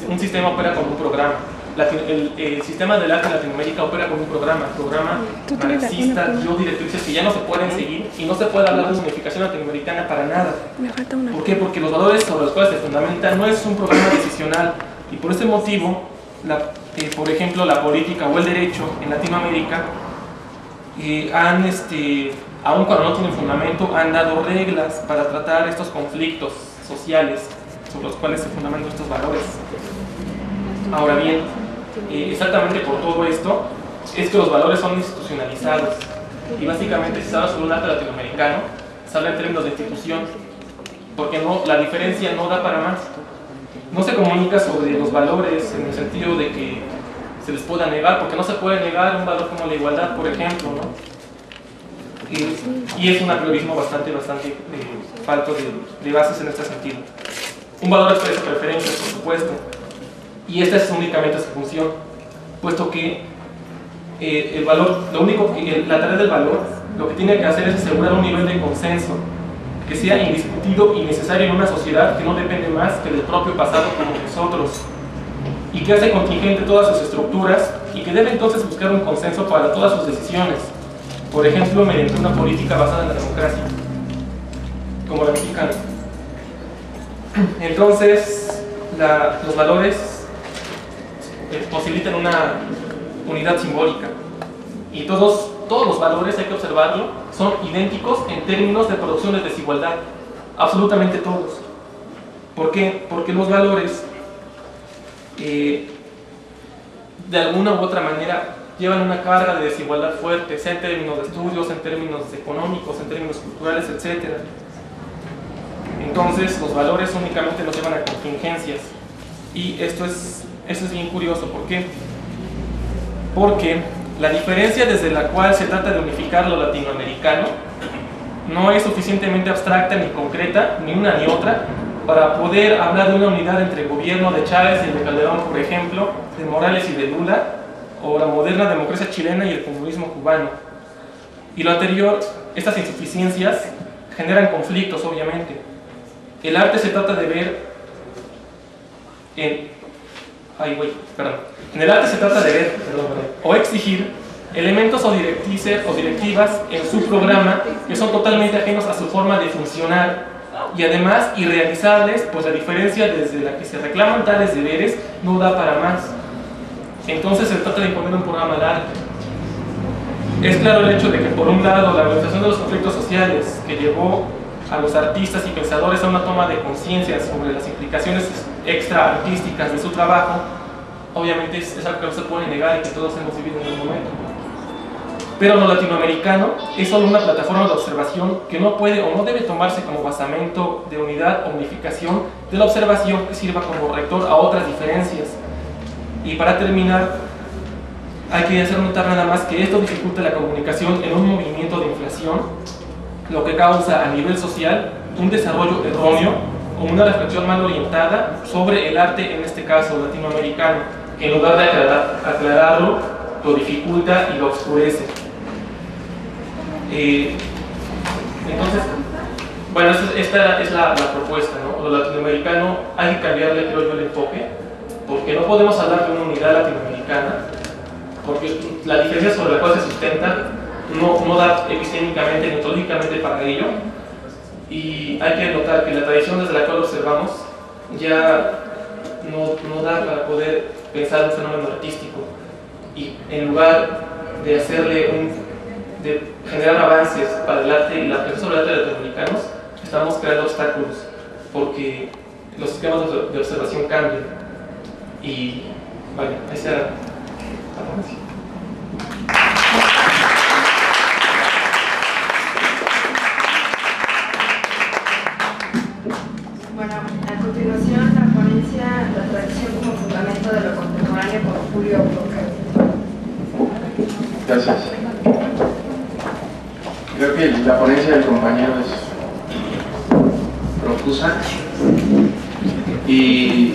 un sistema opera como un programa. El sistema del arte en Latinoamérica opera como un programa marxista, dio directrices que ya no se pueden seguir y no se puede hablar de una unificación latinoamericana para nada. ¿Por qué? Porque los valores sobre los cuales se fundamenta no es un programa decisional y por este motivo, por ejemplo, la política o el derecho en Latinoamérica aun cuando no tienen fundamento, han dado reglas para tratar estos conflictos sociales sobre los cuales se fundamentan estos valores. Ahora bien, exactamente por todo esto es que los valores son institucionalizados y básicamente si se habla sobre un arte latinoamericano se habla en términos de institución porque la diferencia no da para más. No se comunica sobre los valores en el sentido de que se les pueda negar, porque no se puede negar un valor como la igualdad, por ejemplo, ¿no? Y es un apriorismo bastante falto de bases en este sentido. Un valor expresa preferencias, por supuesto, y esta es únicamente su función, puesto que el valor, la tarea del valor, lo que tiene que hacer es asegurar un nivel de consenso que sea indiscutido y necesario en una sociedad que no depende más que del propio pasado como nosotros, y que hace contingente todas sus estructuras y que debe entonces buscar un consenso para todas sus decisiones, por ejemplo, mediante una política basada en la democracia, como la mexicana. Entonces, los valores posibilitan una unidad simbólica y todos los valores, hay que observarlo, son idénticos en términos de producción de desigualdad, absolutamente todos. ¿Por qué? Porque los valores de alguna u otra manera llevan una carga de desigualdad fuerte, sea en términos de estudios, en términos económicos, en términos culturales, etc. Entonces los valores únicamente nos llevan a contingencias y esto es bien curioso. ¿Por qué? Porque la diferencia desde la cual se trata de unificar lo latinoamericano no es suficientemente abstracta ni concreta, ni una ni otra, para poder hablar de una unidad entre el gobierno de Chávez y el de Calderón, por ejemplo, de Morales y de Lula, o la moderna democracia chilena y el comunismo cubano. Y lo anterior, estas insuficiencias generan conflictos, obviamente. El arte se trata de ver en el arte se trata de ver o exigir elementos o directivas en su programa que son totalmente ajenos a su forma de funcionar y además irrealizables, pues la diferencia desde la que se reclaman tales deberes no da para más. Entonces se trata de imponer un programa de arte. Es claro el hecho de que por un lado la organización de los conflictos sociales que llevó a los artistas y pensadores a una toma de conciencia sobre las implicaciones extra artísticas de su trabajo, obviamente es algo que no se puede negar y que todos hemos vivido en un momento. Pero lo latinoamericano es solo una plataforma de observación que no puede o no debe tomarse como basamento de unidad o unificación de la observación que sirva como rector a otras diferencias. Y para terminar, hay que hacer notar nada más que esto dificulta la comunicación en un movimiento de inflación, lo que causa a nivel social un desarrollo erróneo o una reflexión mal orientada sobre el arte, en este caso latinoamericano, que en lugar de aclararlo, lo dificulta y lo oscurece. Entonces, bueno, esta es la propuesta, ¿no? Lo latinoamericano hay que cambiarle, creo yo, el enfoque, porque no podemos hablar de una unidad latinoamericana, porque la diferencia sobre la cual se sustenta no da epistémicamente ni metodológicamente para ello, y hay que notar que la tradición desde la cual observamos ya no da para poder pensar un fenómeno artístico, y en lugar de generar avances para el arte y la reflexión sobre el arte latinoamericanos, estamos creando obstáculos porque los esquemas de observación cambian. Y vale, esa era la ponencia. Bueno, a continuación la ponencia La tradición como fundamento de lo contemporáneo por Julio Broca. Gracias. Creo que la ponencia del compañero es profusa y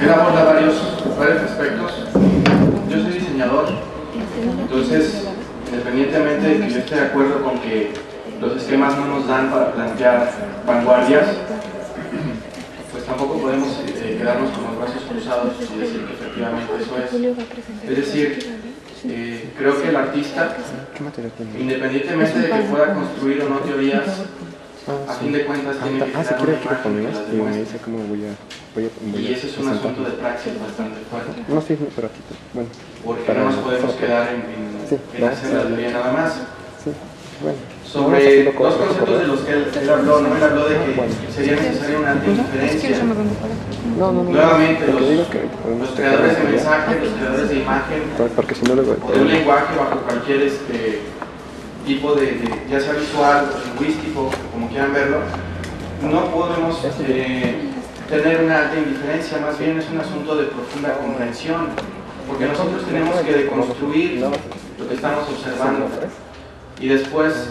él aborda varios aspectos. Yo soy diseñador, entonces, independientemente de que yo esté de acuerdo con que los esquemas no nos dan para plantear vanguardias, pues tampoco podemos quedarnos quedarnos con los brazos cruzados y decir que efectivamente eso es. Es decir, creo que el artista, independientemente de que pueda construir o no teorías, a fin de cuentas tiene que crear una imagen que las demuestre. Y ese es un asunto de praxis bastante fuerte. No, sí, pero aquí, bueno. Porque no nos podemos quedar en hacer la teoría nada más. Sí, bueno. Sobre dos conceptos de los que él habló, ¿no? Él habló de que sería necesaria una diferencia. Nuevamente, los creadores de mensaje, los creadores de imagen, o de un lenguaje bajo cualquier tipo de, ya sea visual o lingüístico, como quieran verlo, no podemos tener una alta indiferencia, más bien es un asunto de profunda comprensión, porque nosotros tenemos que deconstruir lo que estamos observando y después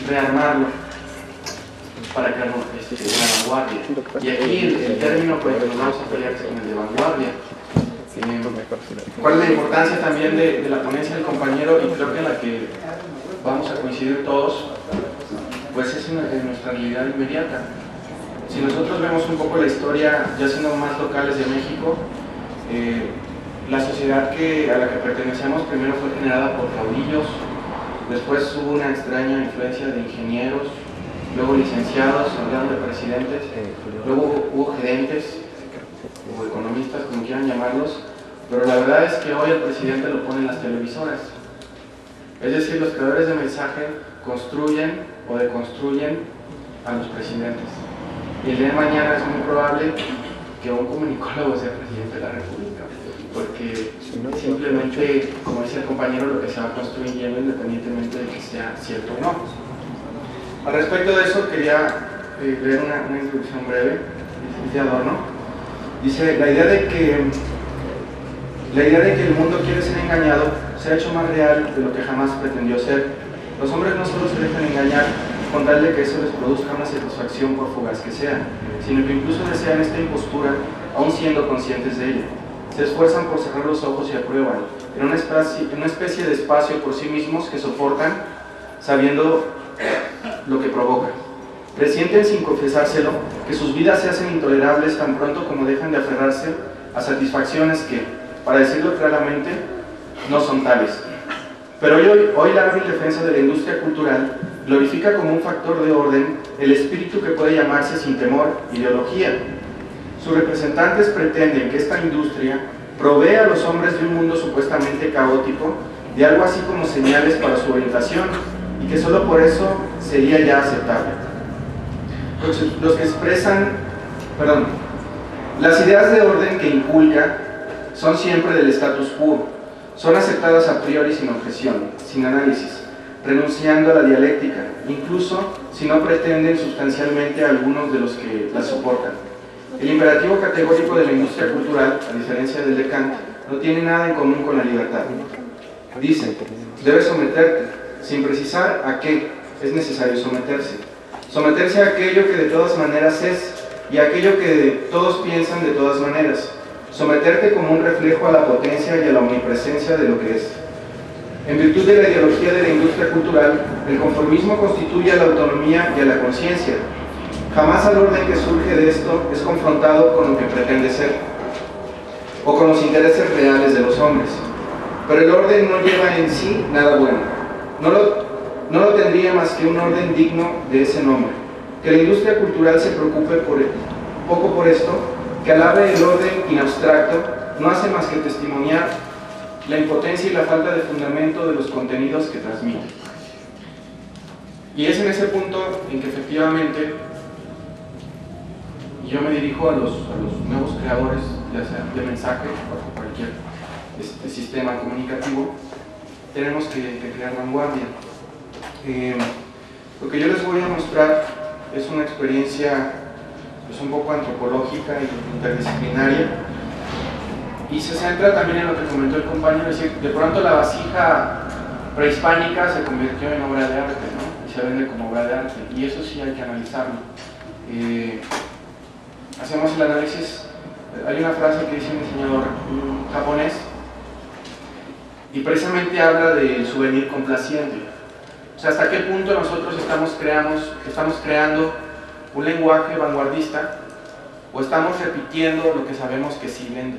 rearmarlo para crear una vanguardia. Y aquí el término por el que nos vamos a pelear es con el de vanguardia. ¿Cuál es la importancia también de la ponencia del compañero? Y creo que la que vamos a coincidir todos, pues es en nuestra realidad inmediata. Si nosotros vemos un poco la historia, ya siendo más locales de México, la sociedad a la que pertenecemos primero fue generada por caudillos, después hubo una extraña influencia de ingenieros, luego licenciados, hablando de presidentes, luego hubo gerentes o economistas, como quieran llamarlos, pero la verdad es que hoy el presidente lo pone en las televisoras. Es decir, los creadores de mensaje construyen o deconstruyen a los presidentes. Y el día de mañana es muy probable que un comunicólogo sea presidente de la República, porque simplemente, como dice el compañero, lo que se va construyendo independientemente de que sea cierto o no. Al respecto de eso, quería leer una introducción breve de Adorno. Dice, la idea de que el mundo quiere ser engañado se ha hecho más real de lo que jamás pretendió ser. Los hombres no solo se dejan engañar con tal de que eso les produzca una satisfacción por fugaz que sea, sino que incluso desean esta impostura aún siendo conscientes de ella. Se esfuerzan por cerrar los ojos y aprueban, en una especie de espacio por sí mismos que soportan, sabiendo lo que provoca. Presienten sin confesárselo que sus vidas se hacen intolerables tan pronto como dejan de aferrarse a satisfacciones que, para decirlo claramente, no son tales. Pero hoy la hábil defensa de la industria cultural glorifica como un factor de orden el espíritu que puede llamarse sin temor ideología. Sus representantes pretenden que esta industria provee a los hombres de un mundo supuestamente caótico de algo así como señales para su orientación y que solo por eso sería ya aceptable. Los que expresan, las ideas de orden que inculca son siempre del status quo, son aceptadas a priori sin objeción, sin análisis, renunciando a la dialéctica, incluso si no pretenden sustancialmente a algunos de los que las soportan. El imperativo categórico de la industria cultural, a diferencia del de Kant, no tiene nada en común con la libertad. Dice, debes someterte, sin precisar a qué es necesario someterse. Someterse a aquello que de todas maneras es, y a aquello que todos piensan de todas maneras. Someterte como un reflejo a la potencia y a la omnipresencia de lo que es. En virtud de la ideología de la industria cultural, el conformismo constituye a la autonomía y a la conciencia. Jamás al orden que surge de esto es confrontado con lo que pretende ser, o con los intereses reales de los hombres. Pero el orden no lleva en sí nada bueno. No lo tendría más que un orden digno de ese nombre. Que la industria cultural se preocupe poco por esto, que alabe el orden in abstracto, no hace más que testimoniar la impotencia y la falta de fundamento de los contenidos que transmite. Y es en ese punto en que efectivamente, y yo me dirijo a los nuevos creadores, ya sea de mensaje o cualquier sistema comunicativo, tenemos que crear vanguardia. Lo que yo les voy a mostrar es una experiencia pues, un poco antropológica y interdisciplinaria, y se centra también en lo que comentó el compañero, es decir, de pronto la vasija prehispánica se convirtió en obra de arte, ¿no? Y se vende como obra de arte, y eso sí hay que analizarlo. Hacemos el análisis, hay una frase que dice un diseñador japonés, y precisamente habla del souvenir complaciente. O sea, hasta qué punto nosotros estamos creando un lenguaje vanguardista, o estamos repitiendo lo que sabemos que sí vende.